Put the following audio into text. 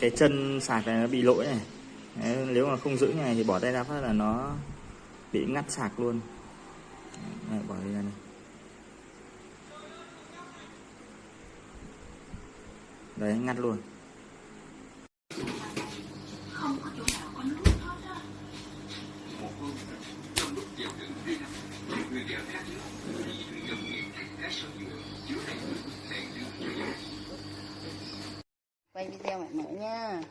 Cái chân sạc này nó bị lỗi này. Đấy, nếu mà không giữ như này thì bỏ tay ra phát là nó bị ngắt sạc luôn. Đấy, bỏ đi ra này. Đấy, ngắt luôn. Không có chỗ nào có nước hết á. Một hôm trong lúc vào rừng đi năm, người đèo khát nước, người dân nghiện cái sông dừa chứa đầy nước đèn nước cho dân. Quay video mẹ mở nha.